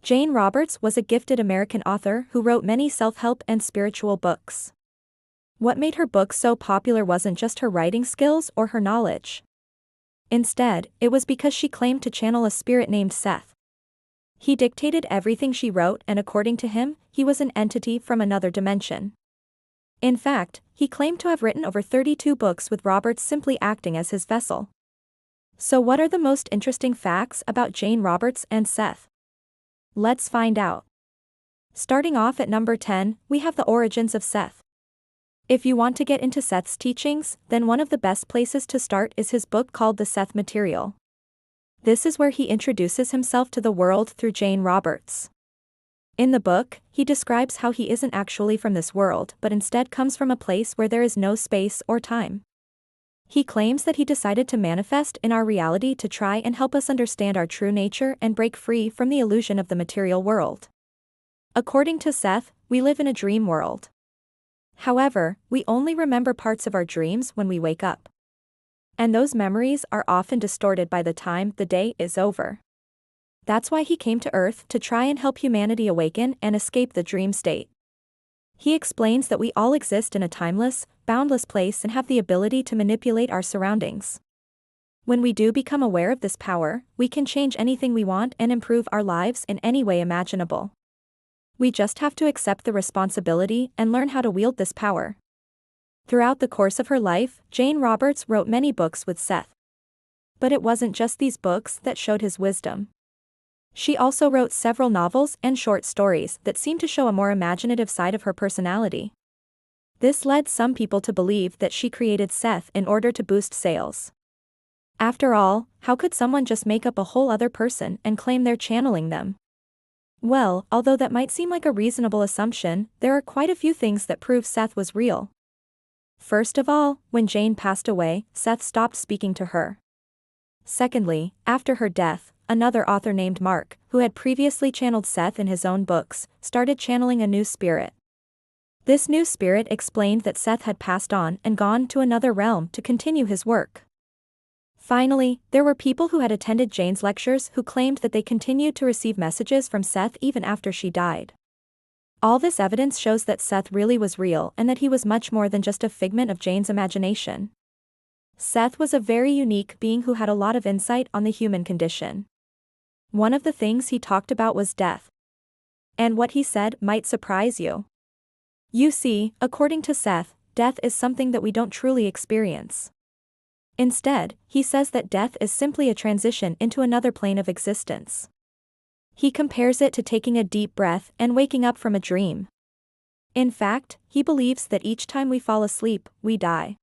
Jane Roberts was a gifted American author who wrote many self-help and spiritual books. What made her books so popular wasn't just her writing skills or her knowledge. Instead, it was because she claimed to channel a spirit named Seth. He dictated everything she wrote, and according to him, he was an entity from another dimension. In fact, he claimed to have written over 32 books with Roberts simply acting as his vessel. So what are the most interesting facts about Jane Roberts and Seth? Let's find out. Starting off at number 10, we have the origins of Seth. If you want to get into Seth's teachings, then one of the best places to start is his book called the Seth Material. This is where he introduces himself to the world through Jane Roberts. In the book, he describes how he isn't actually from this world but instead comes from a place where there is no space or time. He claims that he decided to manifest in our reality to try and help us understand our true nature and break free from the illusion of the material world. According to Seth, we live in a dream world. However, we only remember parts of our dreams when we wake up. And those memories are often distorted by the time the day is over. That's why he came to Earth to try and help humanity awaken and escape the dream state. He explains that we all exist in a timeless, boundless place and have the ability to manipulate our surroundings. When we do become aware of this power, we can change anything we want and improve our lives in any way imaginable. We just have to accept the responsibility and learn how to wield this power. Throughout the course of her life, Jane Roberts wrote many books with Seth. But it wasn't just these books that showed his wisdom. She also wrote several novels and short stories that seemed to show a more imaginative side of her personality. This led some people to believe that she created Seth in order to boost sales. After all, how could someone just make up a whole other person and claim they're channeling them? Well, although that might seem like a reasonable assumption, there are quite a few things that prove Seth was real. First of all, when Jane passed away, Seth stopped speaking to her. Secondly, after her death, another author named Mark, who had previously channeled Seth in his own books, started channeling a new spirit. This new spirit explained that Seth had passed on and gone to another realm to continue his work. Finally, there were people who had attended Jane's lectures who claimed that they continued to receive messages from Seth even after she died. All this evidence shows that Seth really was real and that he was much more than just a figment of Jane's imagination. Seth was a very unique being who had a lot of insight on the human condition. One of the things he talked about was death. And what he said might surprise you. You see, according to Seth, death is something that we don't truly experience. Instead, he says that death is simply a transition into another plane of existence. He compares it to taking a deep breath and waking up from a dream. In fact, he believes that each time we fall asleep, we die.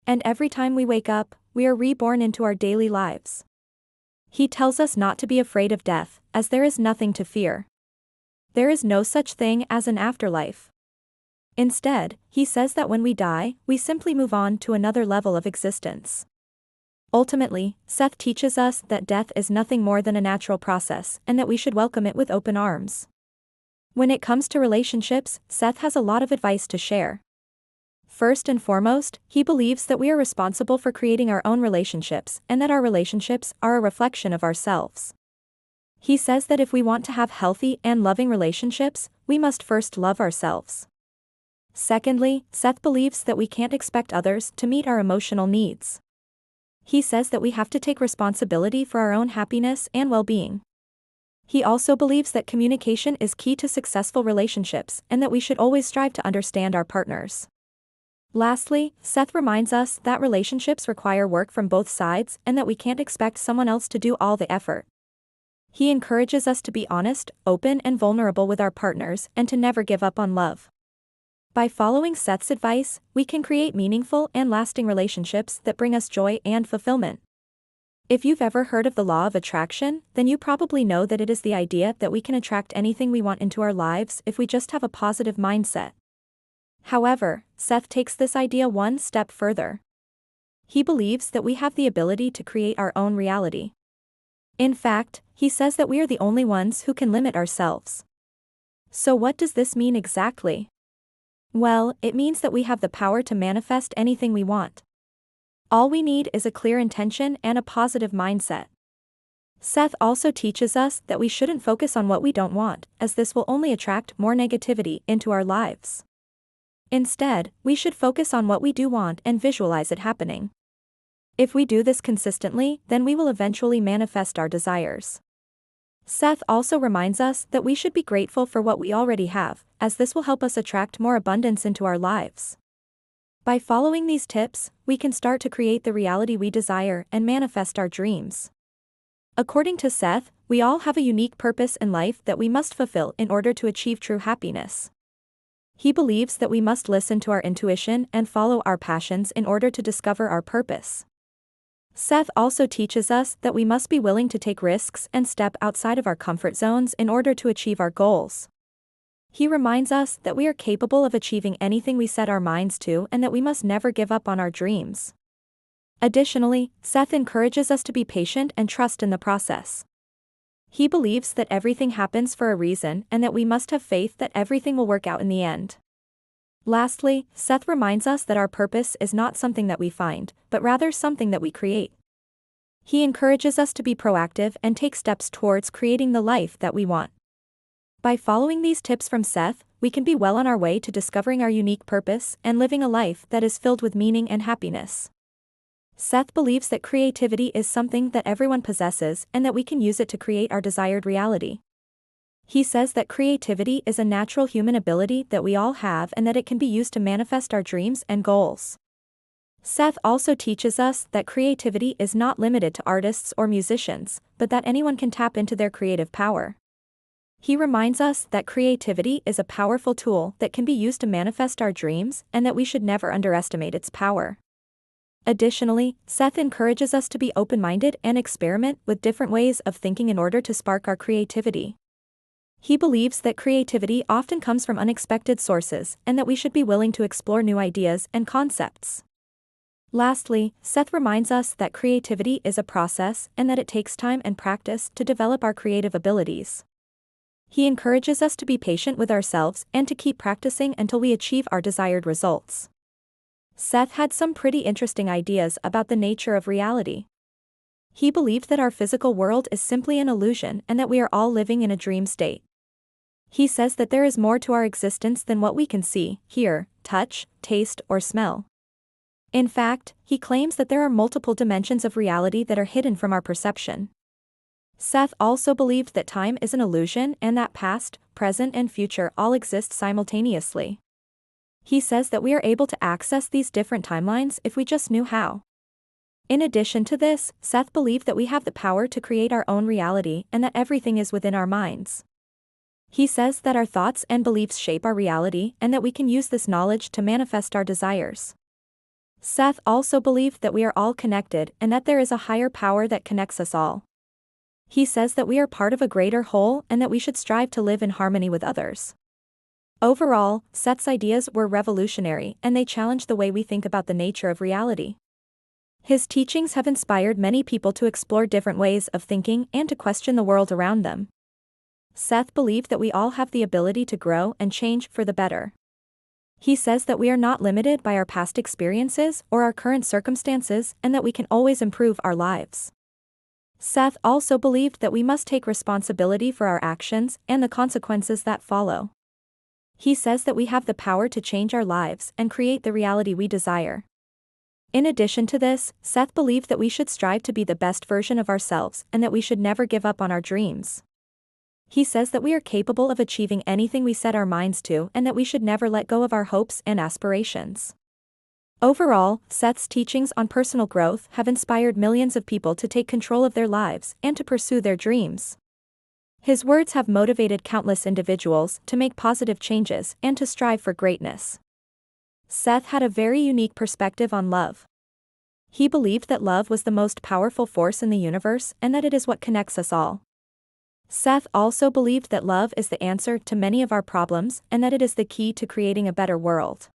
And every time we wake up, we are reborn into our daily lives. He tells us not to be afraid of death, as there is nothing to fear. There is no such thing as an afterlife. Instead, he says that when we die, we simply move on to another level of existence. Ultimately, Seth teaches us that death is nothing more than a natural process and that we should welcome it with open arms. When it comes to relationships, Seth has a lot of advice to share. First and foremost, he believes that we are responsible for creating our own relationships and that our relationships are a reflection of ourselves. He says that if we want to have healthy and loving relationships, we must first love ourselves. Secondly, Seth believes that we can't expect others to meet our emotional needs. He says that we have to take responsibility for our own happiness and well-being. He also believes that communication is key to successful relationships and that we should always strive to understand our partners. Lastly, Seth reminds us that relationships require work from both sides and that we can't expect someone else to do all the effort. He encourages us to be honest, open and vulnerable with our partners and to never give up on love. By following Seth's advice, we can create meaningful and lasting relationships that bring us joy and fulfillment. If you've ever heard of the law of attraction, then you probably know that it is the idea that we can attract anything we want into our lives if we just have a positive mindset. However, Seth takes this idea one step further. He believes that we have the ability to create our own reality. In fact, he says that we are the only ones who can limit ourselves. So what does this mean exactly? Well, it means that we have the power to manifest anything we want. All we need is a clear intention and a positive mindset. Seth also teaches us that we shouldn't focus on what we don't want, as this will only attract more negativity into our lives. Instead, we should focus on what we do want and visualize it happening. If we do this consistently, then we will eventually manifest our desires. Seth also reminds us that we should be grateful for what we already have, as this will help us attract more abundance into our lives. By following these tips, we can start to create the reality we desire and manifest our dreams. According to Seth, we all have a unique purpose in life that we must fulfill in order to achieve true happiness. He believes that we must listen to our intuition and follow our passions in order to discover our purpose. Seth also teaches us that we must be willing to take risks and step outside of our comfort zones in order to achieve our goals. He reminds us that we are capable of achieving anything we set our minds to and that we must never give up on our dreams. Additionally, Seth encourages us to be patient and trust in the process. He believes that everything happens for a reason and that we must have faith that everything will work out in the end. Lastly, Seth reminds us that our purpose is not something that we find, but rather something that we create. He encourages us to be proactive and take steps towards creating the life that we want. By following these tips from Seth, we can be well on our way to discovering our unique purpose and living a life that is filled with meaning and happiness. Seth believes that creativity is something that everyone possesses and that we can use it to create our desired reality. He says that creativity is a natural human ability that we all have and that it can be used to manifest our dreams and goals. Seth also teaches us that creativity is not limited to artists or musicians, but that anyone can tap into their creative power. He reminds us that creativity is a powerful tool that can be used to manifest our dreams and that we should never underestimate its power. Additionally, Seth encourages us to be open-minded and experiment with different ways of thinking in order to spark our creativity. He believes that creativity often comes from unexpected sources and that we should be willing to explore new ideas and concepts. Lastly, Seth reminds us that creativity is a process and that it takes time and practice to develop our creative abilities. He encourages us to be patient with ourselves and to keep practicing until we achieve our desired results. Seth had some pretty interesting ideas about the nature of reality. He believed that our physical world is simply an illusion and that we are all living in a dream state. He says that there is more to our existence than what we can see, hear, touch, taste, or smell. In fact, he claims that there are multiple dimensions of reality that are hidden from our perception. Seth also believed that time is an illusion and that past, present, and future all exist simultaneously. He says that we are able to access these different timelines if we just knew how. In addition to this, Seth believed that we have the power to create our own reality and that everything is within our minds. He says that our thoughts and beliefs shape our reality and that we can use this knowledge to manifest our desires. Seth also believed that we are all connected and that there is a higher power that connects us all. He says that we are part of a greater whole and that we should strive to live in harmony with others. Overall, Seth's ideas were revolutionary and they challenge the way we think about the nature of reality. His teachings have inspired many people to explore different ways of thinking and to question the world around them. Seth believed that we all have the ability to grow and change for the better. He says that we are not limited by our past experiences or our current circumstances and that we can always improve our lives. Seth also believed that we must take responsibility for our actions and the consequences that follow. He says that we have the power to change our lives and create the reality we desire. In addition to this, Seth believed that we should strive to be the best version of ourselves and that we should never give up on our dreams. He says that we are capable of achieving anything we set our minds to and that we should never let go of our hopes and aspirations. Overall, Seth's teachings on personal growth have inspired millions of people to take control of their lives and to pursue their dreams. His words have motivated countless individuals to make positive changes and to strive for greatness. Seth had a very unique perspective on love. He believed that love was the most powerful force in the universe and that it is what connects us all. Seth also believed that love is the answer to many of our problems and that it is the key to creating a better world.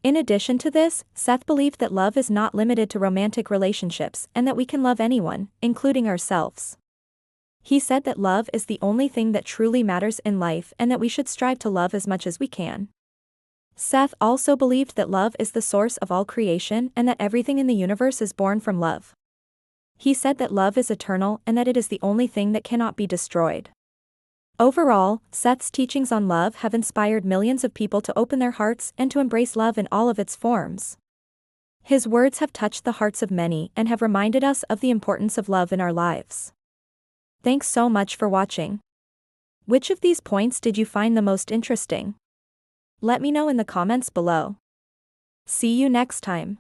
In addition to this, Seth believed that love is not limited to romantic relationships and that we can love anyone, including ourselves. He said that love is the only thing that truly matters in life and that we should strive to love as much as we can. Seth also believed that love is the source of all creation and that everything in the universe is born from love. He said that love is eternal and that it is the only thing that cannot be destroyed. Overall, Seth's teachings on love have inspired millions of people to open their hearts and to embrace love in all of its forms. His words have touched the hearts of many and have reminded us of the importance of love in our lives. Thanks so much for watching. Which of these points did you find the most interesting? Let me know in the comments below. See you next time.